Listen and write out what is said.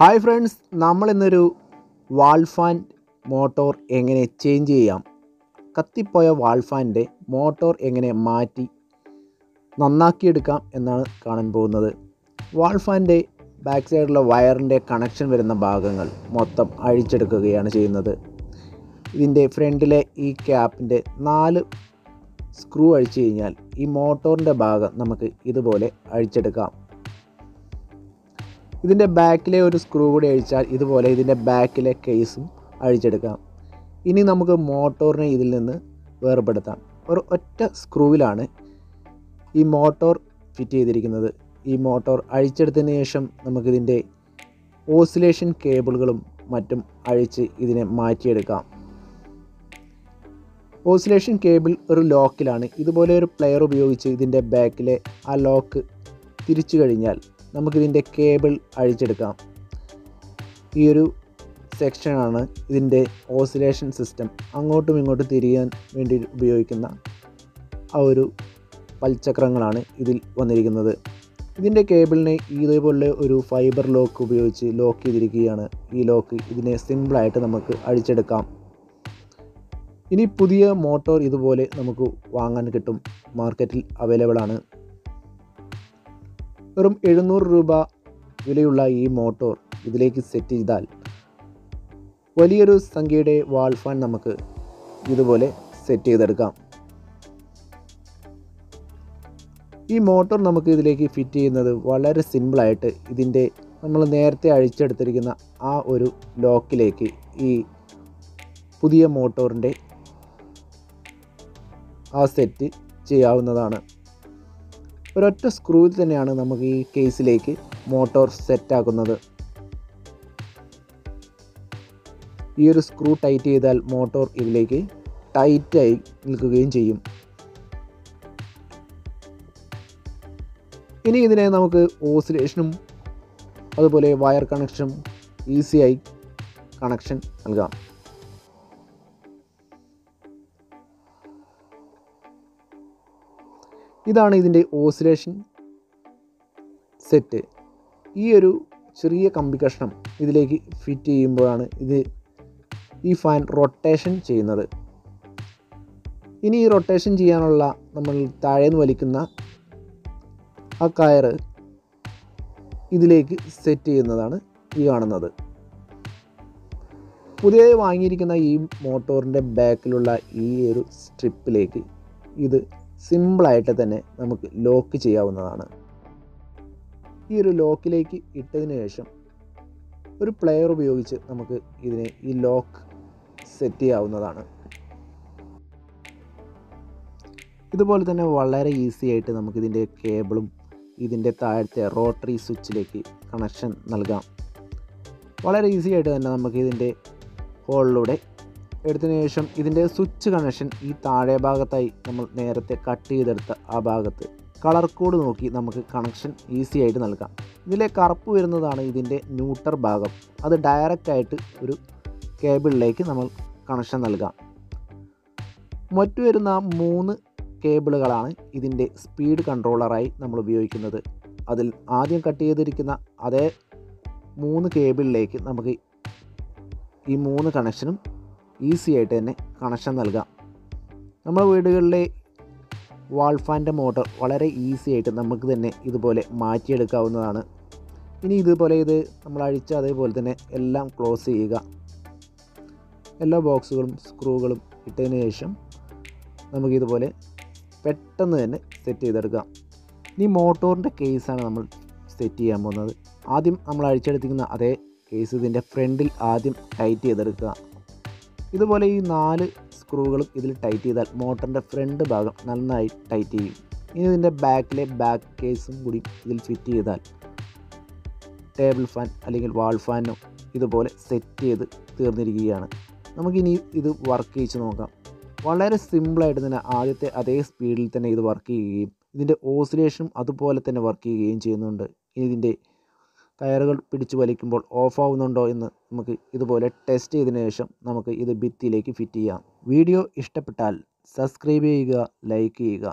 Hi friends, നമ്മൾ ഇന്നൊരു വാൾ fan motor എങ്ങനെ ചേഞ്ച് ചെയ്യാം, കത്തിപ്പോയ വാൾ ഫാനിൻ്റെ മോട്ടോർ എങ്ങനെ മാറ്റി നന്നാക്കിയെടുക്കാം എന്നാണ് കാണാൻ പോകുന്നത്. വാൾ ഫാനിൻ്റെ ബാക്ക് സൈഡിലുള്ള വയറിൻ്റെ കണക്ഷൻ വരുന്ന ഭാഗങ്ങൾ മൊത്തം അഴിച്ചെടുക്കുകയാണ് ചെയ്യുന്നത്. ഇതിൻ്റെ ഫ്രണ്ടിലെ ഈ ക്യാപ്പിൻ്റെ 4 സ്ക്രൂ അഴിച്ചു കഴിഞ്ഞാൽ ഈ മോട്ടോറിൻ്റെ ഭാഗം നമുക്ക് ഇതുപോലെ അഴിച്ചെടുക്കാം. ഇതിൻ്റെ ബാക്കിലെ ഒരു സ്ക്രൂ കൂടി അഴിച്ചാൽ ഇതുപോലെ ഇതിൻ്റെ ബാക്കിലെ കേസും അഴിച്ചെടുക്കാം. ഇനി നമുക്ക് മോട്ടോറിനെ ഇതിൽ നിന്ന് വേർപെടുത്താം. ഒറ്റ സ്ക്രൂവിലാണ് ഈ മോട്ടോർ ഫിറ്റ് ചെയ്തിരിക്കുന്നത്. ഈ മോട്ടോർ അഴിച്ചെടുത്തതിന് ശേഷം നമുക്കിതിൻ്റെ ഓസിലേഷൻ കേബിളുകളും മറ്റും അഴിച്ച് ഇതിനെ മാറ്റിയെടുക്കാം. ഓസിലേഷൻ കേബിൾ ഒരു ലോക്കിലാണ്. ഇതുപോലെ ഒരു പ്ലെയർ ഉപയോഗിച്ച് ഇതിൻ്റെ ബാക്കിലെ ആ ലോക്ക് തിരിച്ചു കഴിഞ്ഞാൽ നമുക്കിതിൻ്റെ കേബിൾ അഴിച്ചെടുക്കാം. ഈ ഒരു സെക്ഷനാണ് ഇതിൻ്റെ ഓസിലേഷൻ സിസ്റ്റം. അങ്ങോട്ടും ഇങ്ങോട്ടും തിരിയാൻ വേണ്ടി ഉപയോഗിക്കുന്ന ആ ഒരു പൽചക്രങ്ങളാണ് ഇതിൽ വന്നിരിക്കുന്നത്. ഇതിൻ്റെ കേബിളിനെ ഇതേപോലെ ഒരു ഫൈബർ ലോക്ക് ഉപയോഗിച്ച് ലോക്ക് ചെയ്തിരിക്കുകയാണ്. ഈ ലോക്ക് ഇതിനെ സിമ്പിളായിട്ട് നമുക്ക് അഴിച്ചെടുക്കാം. ഇനി പുതിയ മോട്ടോർ ഇതുപോലെ നമുക്ക് വാങ്ങാൻ കിട്ടും, മാർക്കറ്റിൽ അവൈലബിൾ ആണ്. വെറും 700 രൂപ വിലയുള്ള ഈ മോട്ടോർ ഇതിലേക്ക് സെറ്റ് ചെയ്താൽ വലിയൊരു സംഖ്യയുടെ വാൾ ഫാൻ നമുക്ക് ഇതുപോലെ സെറ്റ് ചെയ്തെടുക്കാം. ഈ മോട്ടോർ നമുക്ക് ഇതിലേക്ക് ഫിറ്റ് ചെയ്യുന്നത് വളരെ സിമ്പിളായിട്ട് ഇതിൻ്റെ നമ്മൾ നേരത്തെ അഴിച്ചെടുത്തിരിക്കുന്ന ആ ഒരു ലോക്കിലേക്ക് ഈ പുതിയ മോട്ടോറിൻ്റെ ആ സെറ്റ് ചെയ്യാവുന്നതാണ്. ഒരൊറ്റ സ്ക്രൂവിൽ തന്നെയാണ് നമുക്ക് ഈ കേസിലേക്ക് മോട്ടോർ സെറ്റാക്കുന്നത്. ഈ ഒരു സ്ക്രൂ ടൈറ്റ് ചെയ്താൽ മോട്ടോർ ഇതിലേക്ക് ടൈറ്റായി നിൽക്കുകയും ചെയ്യും. ഇനി ഇതിനെ നമുക്ക് ഓസിലേഷനും അതുപോലെ വയർ കണക്ഷനും ഈസിയായി കണക്ഷൻ നൽകാം. ഇതാണ് ഇതിൻ്റെ ഓസിലേഷൻ സെറ്റ്. ഈ ഒരു ചെറിയ കമ്പി കഷ്ണം ഇതിലേക്ക് ഫിറ്റ് ചെയ്യുമ്പോഴാണ് ഈ ഫാൻ റൊട്ടേഷൻ ചെയ്യുന്നത്. ഇനി ഈ റൊട്ടേഷൻ ചെയ്യാനുള്ള നമ്മൾ താഴേന്ന് വലിക്കുന്ന ആ കയറ് ഇതിലേക്ക് സെറ്റ് ചെയ്യുന്നതാണ് ഈ കാണുന്നത്. പുതിയതായി വാങ്ങിയിരിക്കുന്ന ഈ മോട്ടോറിൻ്റെ ബാക്കിലുള്ള ഈ ഒരു സ്ട്രിപ്പിലേക്ക് ഇത് സിമ്പിളായിട്ട് തന്നെ നമുക്ക് ലോക്ക് ചെയ്യാവുന്നതാണ്. ഈ ഒരു ലോക്കിലേക്ക് ഇട്ടതിന് ശേഷം ഒരു പ്ലെയർ ഉപയോഗിച്ച് നമുക്ക് ഇതിനെ ഈ ലോക്ക് സെറ്റ് ചെയ്യാവുന്നതാണ്. ഇതുപോലെ തന്നെ വളരെ ഈസി ആയിട്ട് നമുക്കിതിൻ്റെ കേബിളും ഇതിൻ്റെ താഴത്തെ റോട്ടറി സ്വിച്ചിലേക്ക് കണക്ഷൻ നൽകാം. വളരെ ഈസി ആയിട്ട് തന്നെ നമുക്ക് ഇതിൻ്റെ ഹോളിലൂടെ എടുത്തതിന് ശേഷം ഇതിൻ്റെ സ്വിച്ച് കണക്ഷൻ ഈ താഴെ ഭാഗത്തായി നമ്മൾ നേരത്തെ കട്ട് ചെയ്തെടുത്ത ആ ഭാഗത്ത് കളർ കോഡ് നോക്കി നമുക്ക് കണക്ഷൻ ഈസി ആയിട്ട് നൽകാം. ഇതിലെ കറുപ്പ് വരുന്നതാണ് ഇതിൻ്റെ ന്യൂട്രൽ ഭാഗം. അത് ഡയറക്റ്റായിട്ട് ഒരു കേബിളിലേക്ക് നമ്മൾ കണക്ഷൻ നൽകാം. മറ്റു വരുന്ന 3 കേബിളുകളാണ് ഇതിൻ്റെ സ്പീഡ് കൺട്രോളറായി നമ്മൾ ഉപയോഗിക്കുന്നത്. അതിൽ ആദ്യം കട്ട് ചെയ്തിരിക്കുന്ന അതേ 3 കേബിളിലേക്ക് നമുക്ക് ഈ 3 കണക്ഷനും ഈസി ആയിട്ട് തന്നെ കണക്ഷൻ നൽകാം. നമ്മുടെ വീടുകളിലെ വാൾ ഫാൻ്റെ മോട്ടോർ വളരെ ഈസി ആയിട്ട് നമുക്ക് തന്നെ ഇതുപോലെ മാറ്റിയെടുക്കാവുന്നതാണ്. ഇനി ഇതുപോലെ ഇത് നമ്മൾ അഴിച്ച അതേപോലെ തന്നെ എല്ലാം ക്ലോസ് ചെയ്യുക. എല്ലാ ബോക്സുകളും സ്ക്രൂകളും ഇട്ടതിന് ശേഷം നമുക്കിതുപോലെ പെട്ടെന്ന് തന്നെ സെറ്റ് ചെയ്തെടുക്കാം. ഇനി മോട്ടോറിൻ്റെ കേസാണ് നമ്മൾ സെറ്റ് ചെയ്യാൻ പോകുന്നത്. ആദ്യം നമ്മൾ അഴിച്ചെടുത്തിരിക്കുന്ന അതേ കേസ് ഇതിൻ്റെ ഫ്രണ്ടിൽ ആദ്യം ടൈറ്റ് ചെയ്തെടുക്കുക. ഇതുപോലെ ഈ 4 സ്ക്രൂകളും ഇതിൽ ടൈറ്റ് ചെയ്താൽ മോട്ടറിൻ്റെ ഫ്രണ്ട് ഭാഗം നന്നായി ടൈറ്റ് ചെയ്യും. ഇനി ഇതിൻ്റെ ബാക്കിലെ ബാക്ക് കേസും കൂടി ഇതിൽ ഫിറ്റ് ചെയ്താൽ ടേബിൾ ഫാൻ അല്ലെങ്കിൽ വാൾ ഫാനും ഇതുപോലെ സെറ്റ് ചെയ്ത് തീർന്നിരിക്കുകയാണ്. നമുക്കിനി ഇത് വർക്ക് ചെയ്ത് നോക്കാം. വളരെ സിമ്പിളായിട്ട് തന്നെ ആദ്യത്തെ അതേ സ്പീഡിൽ തന്നെ ഇത് വർക്ക് ചെയ്യുകയും ഇതിൻ്റെ ഓസിലേഷനും അതുപോലെ തന്നെ വർക്ക് ചെയ്യുകയും ചെയ്യുന്നുണ്ട്. ഇനി ഇതിൻ്റെ കയറുകൾ പിടിച്ചു വലിക്കുമ്പോൾ ഓഫ് ആവുന്നുണ്ടോ എന്ന് നമുക്ക് ഇതുപോലെ ടെസ്റ്റ് ചെയ്തതിന് ശേഷം നമുക്ക് ഇത് ഭിത്തിയിലേക്ക് ഫിറ്റ് ചെയ്യാം. വീഡിയോ ഇഷ്ടപ്പെട്ടാൽ സബ്സ്ക്രൈബ് ചെയ്യുക, ലൈക്ക് ചെയ്യുക.